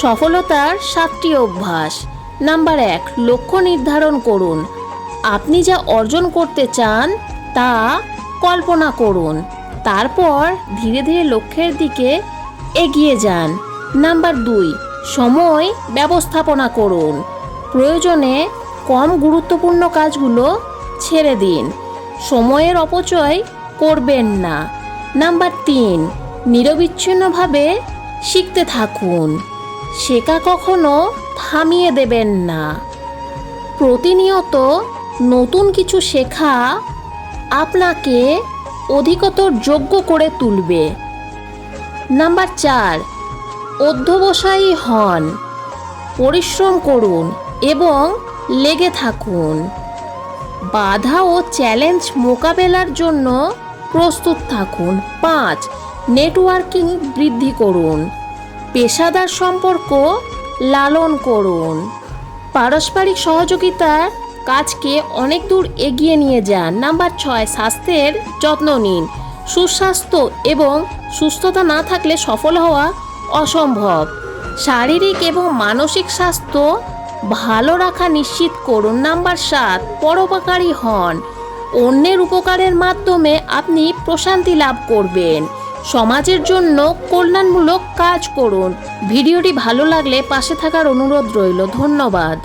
সফলতার 7টি অভ্যাস। নাম্বার 1, লক্ষ্য নির্ধারণ করুন। আপনি যা অর্জন করতে চান তা কল্পনা করুন, তারপর ধীরে ধীরে লক্ষ্যের দিকে এগিয়ে যান। নাম্বার 2, সময় ব্যবস্থাপনা করুন। প্রয়োজনে কম গুরুত্বপূর্ণ কাজগুলো ছেড়ে দিন, সময়ের অপচয় করবেন না। নাম্বার 3, নিরবিচ্ছিন্নভাবে শিখতে থাকুন। শেখা কখনো থামিয়ে দেবেন না। প্রতিনিয়ত নতুন কিছু শেখা আপনাকে অধিকতর যোগ্য করে তুলবে। নাম্বার 4, অধ্যবসায়ী হন। পরিশ্রম করুন এবং লেগে থাকুন। বাধা ও চ্যালেঞ্জ মোকাবেলার জন্য প্রস্তুত থাকুন। 5, নেটওয়ার্কিং বৃদ্ধি করুন। পেশাদার সম্পর্ক লালন করুন। পারস্পরিক সহযোগিতার কাজকে অনেক দূর এগিয়ে নিয়ে যান। নাম্বার 6, স্বাস্থ্যের যত্ন নিন। সুস্বাস্থ্য এবং সুস্থতা না থাকলে সফল হওয়া অসম্ভব। শারীরিক এবং মানসিক স্বাস্থ্য ভালো রাখা নিশ্চিত করুন। নাম্বার 7, পরোপকারী হন। অন্যের উপকারের মাধ্যমে আপনি প্রশান্তি লাভ করবেন। সমাজের জন্য কল্যাণমূলক কাজ করুন। ভিডিওটি ভালো লাগলে পাশে থাকার অনুরোধ রইল। ধন্যবাদ।